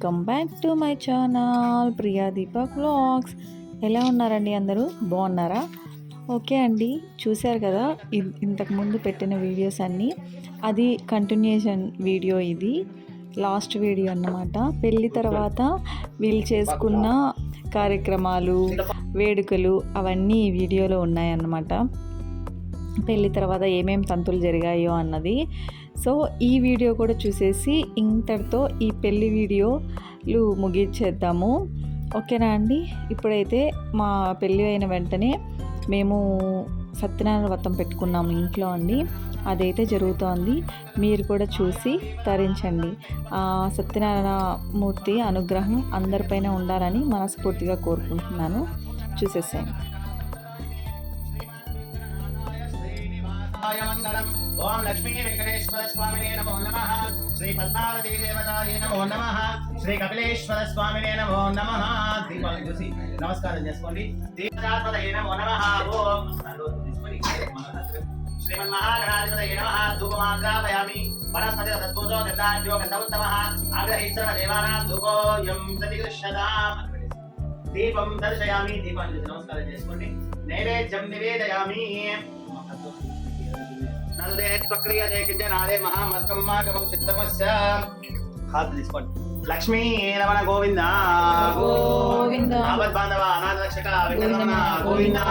Welcome back to my channel Priya Deepak vlogs. ఎలా ఉన్నారండి అందరూ? బాగున్నారా? ఓకే అండి, చూశారు కదా ఇంతకుముందు పెట్టిన వీడియోస్ అన్నీ. అది కంటిన్యూషన్ వీడియో, ఇది లాస్ట్ వీడియో అన్నమాట. పెళ్ళి తర్వాత వీళ్ళు చేసుకున్న కార్యక్రమాలు, వేడుకలు అవన్నీ ఈ వీడియోలో ఉన్నాయన్నమాట. పెళ్ళి తర్వాత ఏమేమి తంతులు జరిగాయో అన్నది. సో ఈ వీడియో కూడా చూసేసి ఇంతటితో ఈ పెళ్ళి వీడియోలు ముగించేద్దాము. ఓకేనా అండి? ఇప్పుడైతే మా పెళ్ళి అయిన వెంటనే మేము సత్యనారాయణ వ్రతం పెట్టుకున్నాము ఇంట్లో అండి. అదైతే జరుగుతోంది. మీరు కూడా చూసి తరించండి. సత్యనారాయణ మూర్తి అనుగ్రహం అందరిపైన ఉండాలని మనస్ఫూర్తిగా కోరుకుంటున్నాను. చూసేసాను. ఓం లక్ష్మీ వెంకటేశ్వర స్వామినే నమో నమః. శ్రీ పద్మావతి దేవతాయే నమో నమః. శ్రీ కపిలేశ్వర స్వామినే నమో నమః. దీపాలను చూసి నమస్కారం చేసుకోండి. దీపాధిపతయే నమో నమః. ఓం శ్రీమన్మహాగణాధిపతయే నమః. ధూపమాగ్రాపయామి. వనస్పతి తద్భూతో గంధాఢ్యో గంధోత్తమః. ఆగ్రహీత్సర్వ దేవానాం ధూపోయం ప్రతిగృహ్యతాం. దీపం దర్శయామి. దీపాన్ని చూసి నమస్కారం చేసుకోండి. నైవేద్యం నివేదయామి. నల్దే ప్రక్రియ దేకించనాదే మహామర్కమ్మాగమం సిద్ధమస్య. హాత్ తీసుకోండి. లక్ష్మీ రమణ గోవింద గోవింద. ఆపద్ బాంధవ అనాథ రక్షక వెంకటరమణ గోవింద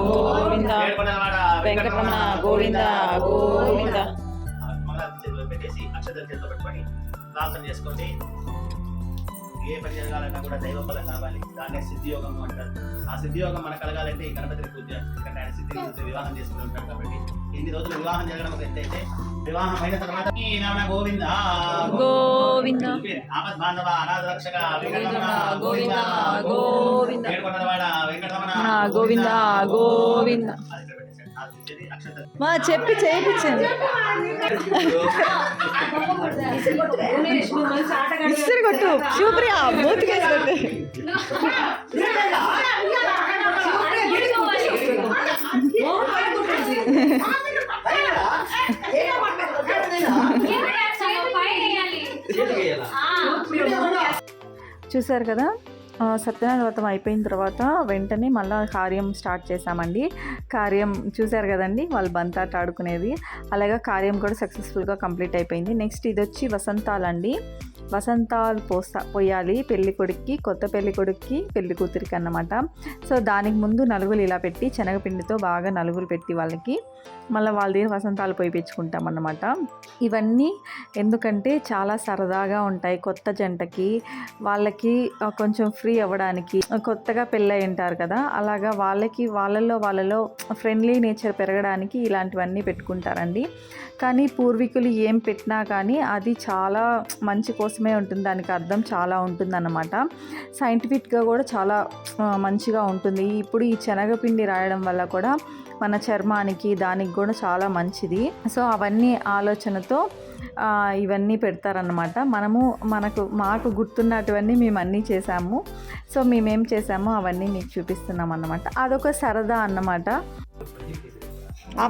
గోవింద. ఏడుకొండలవాడ వెంకటరమణ గోవింద గోవింద. మంగళారతి చేతిలో పెట్టేసి అక్షతలు చేతిలో పెట్టుకొని ప్రార్థన చేసుకోండి. ఏ పని జరగాలన్నా కూడా దైవ బలం కావాలి. దాన్నే సిద్ధియోగం అంటారు. ఆ సిద్ధియోగం మనకు కలగాలంటే ఈ గణపతిని పూజ చేయాలి. ఎందుకంటే ఆయన సిద్ధిని చూసి వివాహం చేసుకుని ఉంటాడు కాబట్టి ఇన్ని రోజులు వివాహం జరగడం ఒక ఎత్తైతే వివాహం అయిన తర్వాత గోవింద గోవింద. ఆపద్ బాంధవ అనాథ రక్షక వెంకటరమణ గోవింద గోవింద. ఏడుకొండలవాడ వెంకటరమణ గోవింద గోవింద. మా చెప్పి చేయించండి. ఇస్తారు కొట్టు శివప్రియ మూతికేసుకోండి. చూసారు కదా, సత్యనారాయణ వ్రతం అయిపోయిన తర్వాత వెంటనే మళ్ళీ కార్యం స్టార్ట్ చేశామండి. కార్యం చూశారు కదండి, వాళ్ళు బంతాట ఆడుకునేది. అలాగే కార్యం కూడా సక్సెస్ఫుల్గా కంప్లీట్ అయిపోయింది. నెక్స్ట్ ఇది వచ్చి వసంతాలండి. వసంతాలు పోయాలి పెళ్లి కొడుక్కి, కొత్త పెళ్లి కొడుక్కి, పెళ్లి కూతురికి అన్నమాట. సో దానికి ముందు నలుగులు ఇలా పెట్టి శనగపిండితో బాగా నలుగులు పెట్టి వాళ్ళకి మళ్ళీ వాళ్ళ దగ్గర వసంతాలు పోయిపించుకుంటాం అన్నమాట. ఇవన్నీ ఎందుకంటే చాలా సరదాగా ఉంటాయి. కొత్త జంటకి వాళ్ళకి కొంచెం ఫ్రీ అవ్వడానికి, కొత్తగా పెళ్ళి ఉంటారు కదా, అలాగా వాళ్ళలో ఫ్రెండ్లీ నేచర్ పెరగడానికి ఇలాంటివన్నీ పెట్టుకుంటారండి. కానీ పూర్వీకులు ఏం పెట్టినా కానీ అది చాలా మంచి కోసమే ఉంటుంది. దానికి అర్థం చాలా ఉంటుందన్నమాట. సైంటిఫిక్గా కూడా చాలా మంచిగా ఉంటుంది. ఇప్పుడు ఈ శనగపిండి రాయడం వల్ల కూడా మన చర్మానికి దానికి కూడా చాలా మంచిది. సో అవన్నీ ఆలోచనతో ఇవన్నీ పెడతారన్నమాట. మాకు గుర్తున్నటువన్నీ మేము అన్నీ చేసాము. సో మేమేం చేసామో అవన్నీ మీకు చూపిస్తున్నాం అన్నమాట. అదొక సరదా అన్నమాట.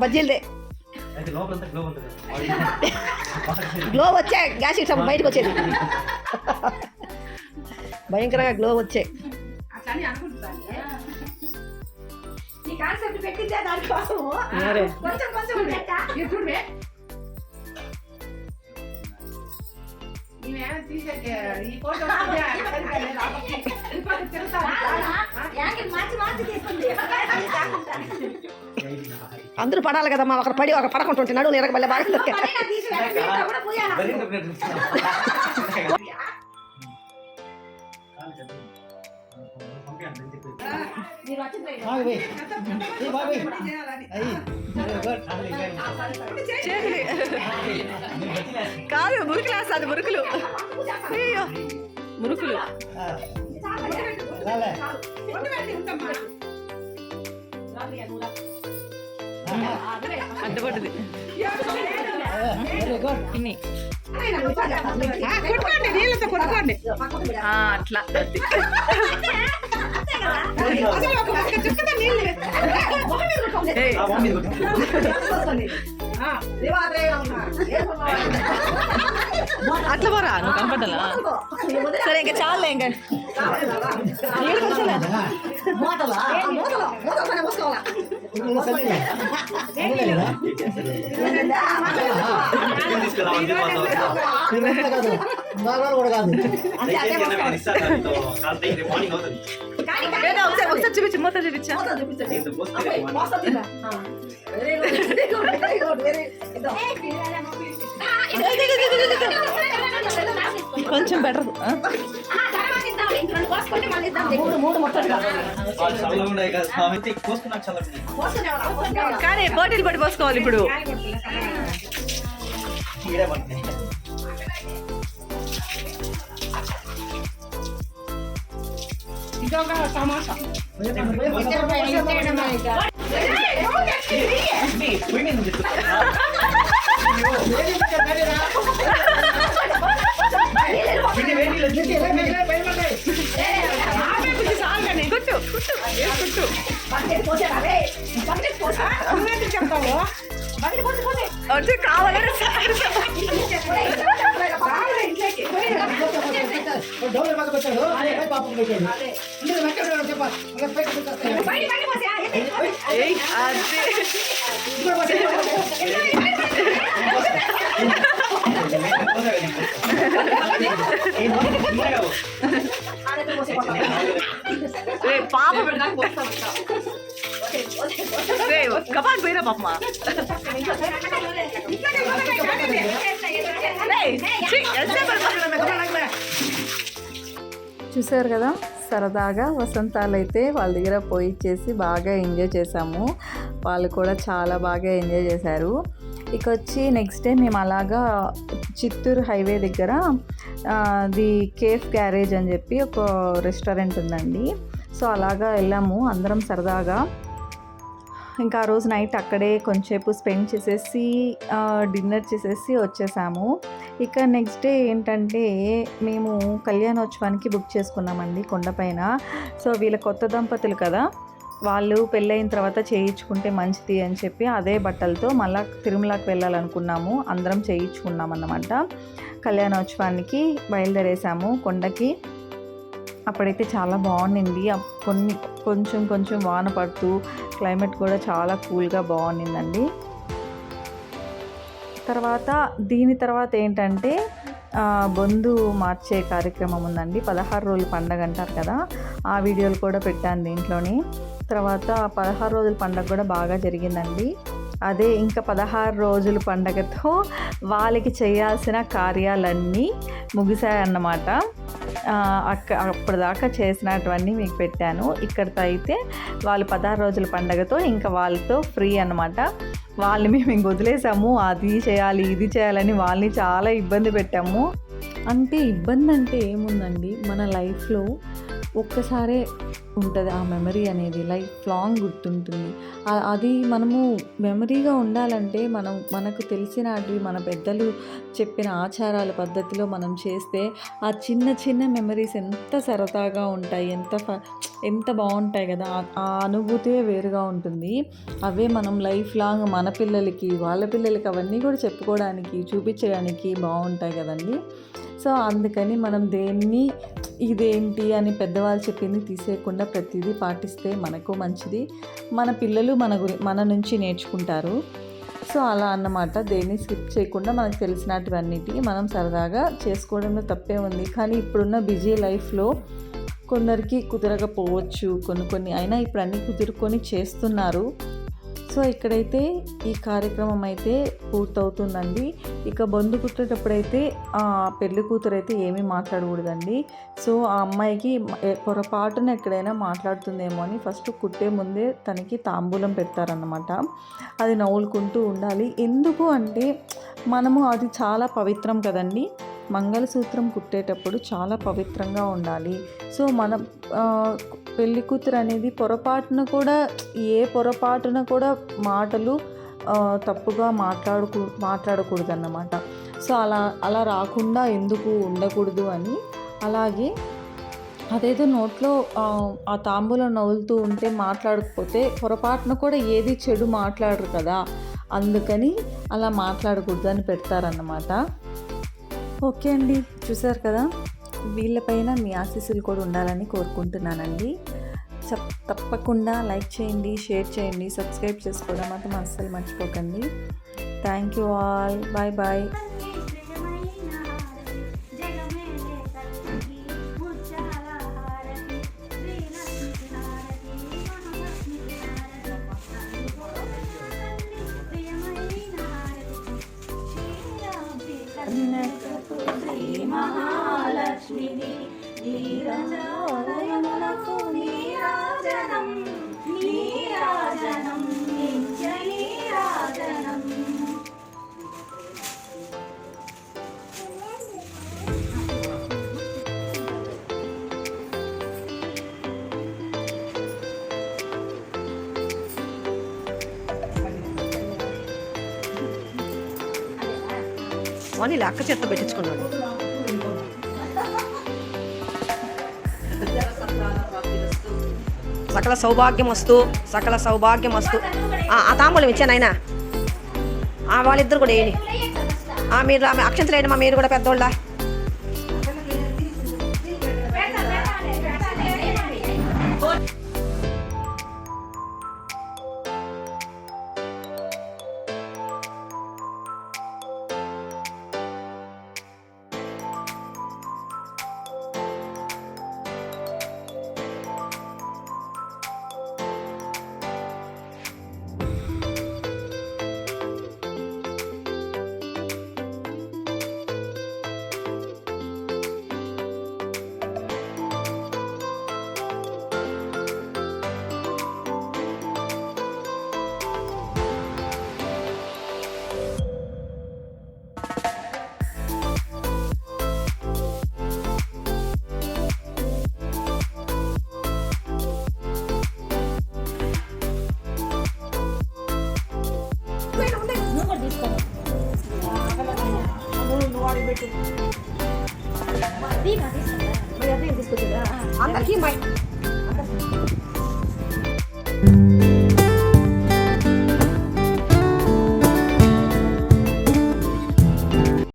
బజ్జీలదే గ్లో వచ్చే గ్యాస్ ఇట్లా బయటకు వచ్చేది భయంకరంగా గ్లో వచ్చే అందరూ పడాలి కదమ్మా. ఒకరు పడి ఒకరు పడకుంటుంటున్నాడు. నేను మళ్ళీ బాగా కాదు మురుకులు వేస్తుంది. మురుకులు అయ్యో మురుకులు అడ్డపడ్డది. అట్లా అట్లా పోరా నువ్వు కనపడ్డా సరే ఇంకా చాలే ఇంకా ఒకసారి చూపించు మొత్తం చూపించా కొంచెం బెటర్ కానీ బాటిల్ పట్టి పోసుకోవాలి ఇప్పుడు తమాషా వచ్చి కావాలని పాప కపాల్ పోయినా పాప చూసారు కదా సరదాగా వసంతాలు అయితే వాళ్ళ దగ్గర పోయిచ్చేసి బాగా ఎంజాయ్ చేసాము. వాళ్ళు కూడా చాలా బాగా ఎంజాయ్ చేశారు. ఇక వచ్చి నెక్స్ట్ డే మేము అలాగా చిత్తూరు హైవే దగ్గర ది కేఫ్ గ్యారేజ్ అని చెప్పి ఒక రెస్టారెంట్ ఉందండి. సో అలాగా వెళ్ళాము అందరం సరదాగా. ఇంకా ఆ రోజు నైట్ అక్కడే కొంచెంసేపు స్పెండ్ చేసేసి డిన్నర్ చేసేసి వచ్చేసాము. ఇక నెక్స్ట్ డే ఏంటంటే మేము కళ్యాణోత్సవానికి బుక్ చేసుకున్నామండి కొండపైన. సో వీళ్ళ కొత్త దంపతులు కదా, వాళ్ళు పెళ్ళైన తర్వాత చేయించుకుంటే మంచిది అని చెప్పి అదే బట్టలతో మళ్ళీ తిరుమలకి వెళ్ళాలనుకున్నాము. అందరం చేయించుకున్నాం అన్నమాట. కళ్యాణోత్సవానికి బయలుదేరేసాము కొండకి. అప్పుడైతే చాలా బాగుండింది. కొంచెం వాన పడుతూ క్లైమేట్ కూడా చాలా కూల్గా బాగుండిందండి. దీని తర్వాత ఏంటంటే బొందు మార్చే కార్యక్రమం ఉందండి. 16 రోజుల పండగ అంటారు కదా, ఆ వీడియోలు కూడా పెట్టాను దీంట్లోని. తర్వాత 16 రోజుల పండగ కూడా బాగా జరిగిందండి. అదే ఇంకా 16 రోజుల పండగతో వాళ్ళకి చేయాల్సిన కార్యాలన్నీ ముగిశాయన్నమాట. అప్పటిదాకా చేసినటువన్నీ మీకు పెట్టాను. ఇక్కడితో అయితే వాళ్ళు 16 రోజుల పండగతో ఇంకా వాళ్ళతో ఫ్రీ అన్నమాట. వాళ్ళని మేము ఇంక వదిలేసాము. అది చేయాలి ఇది చేయాలని వాళ్ళని చాలా ఇబ్బంది పెట్టాము. అంటే ఇబ్బంది అంటే ఏముందండి, మన లైఫ్లో ఒక్కసారే ఉంటుంది ఆ మెమరీ అనేది, లైఫ్ లాంగ్ గుర్తుంటుంది. అది మనము మెమరీగా ఉండాలంటే మనకు తెలిసినవి మన పెద్దలు చెప్పిన ఆచారాల పద్ధతిలో మనం చేస్తే ఆ చిన్న మెమరీస్ ఎంత సరదాగా ఉంటాయి, ఎంత బాగుంటాయి కదా. ఆ అనుభూతే వేరుగా ఉంటుంది. అవే మనం లైఫ్ లాంగ్ మన పిల్లలకి వాళ్ళ పిల్లలకి అవన్నీ కూడా చెప్పుకోవడానికి చూపించడానికి బాగుంటాయి కదండి. సో అందుకని మనం దేన్ని ఇదేంటి అని పెద్దవాళ్ళు చెప్పింది తీసేయకుండా ప్రతిదీ పాటిస్తే మనకు మంచిది, మన పిల్లలు మన నుంచి నేర్చుకుంటారు. సో అలా అన్నమాట. దేన్ని స్కిప్ చేయకుండా మనకు తెలిసినటువన్నిటి మనం సరదాగా చేసుకోవడంలో తప్పే ఉంది. కానీ ఇప్పుడున్న బిజీ లైఫ్లో కొందరికి కుదరకపోవచ్చు, కొన్ని అయినా ఇప్పుడు అన్నీ కుదురుకొని చేస్తున్నారు. సో ఇక్కడైతే ఈ కార్యక్రమం అయితే పూర్తవుతుందండి. ఇక బొందు కుట్టేటప్పుడైతే పెళ్లి కూతురు అయితే ఏమీ మాట్లాడకూడదండి. సో ఆ అమ్మాయికి పొరపాటున ఎక్కడైనా మాట్లాడుతుందేమో అని ఫస్ట్ కుట్టే ముందే తనకి తాంబూలం పెడతారన్నమాట. అది నవ్వులుకుంటూ ఉండాలి. ఎందుకు అంటే మనము అది చాలా పవిత్రం కదండి. మంగళసూత్రం కుట్టేటప్పుడు చాలా పవిత్రంగా ఉండాలి. సో మనం పెళ్లి కూతురు అనేది పొరపాటున కూడా మాటలు తప్పుగా మాట్లాడకూడదు అన్నమాట. సో అలా రాకుండా ఎందుకు ఉండకూడదు అని. అలాగే అదేదో నోట్లో ఆ తాంబూలం నవ్వులుతూ ఉంటే మాట్లాడకపోతే పొరపాటున కూడా ఏది చెడు మాట్లాడరు కదా. అందుకని అలా మాట్లాడకూడదు అని పెడతారన్నమాట. ఓకే అండి, చూసారు కదా, వీళ్ళపైన మీ ఆశీస్సులు కూడా ఉండాలని కోరుకుంటున్నానండి. తప్పకుండా లైక్ చేయండి, షేర్ చేయండి, సబ్స్క్రైబ్ చేసుకోవడం మాత్రం అస్సలు మర్చిపోకండి. Thank you all. Bye bye. మహాలక్ష్మిని నీరాజనములకు నీరాజనం నీరాజనం నిత్య నీరాజనం. అని అక్క చేత్తో పెట్టించుకున్నాడు. సకల సౌభాగ్యం వస్తూ, సకల సౌభాగ్యం వస్తూ. ఆ తాంబూలం ఇచ్చాను ఆయన. వాళ్ళిద్దరు కూడా వేయండి. మీరు అక్షంతలు వేయండి, మీరు కూడా పెద్దోళ్ళ. అందరికీ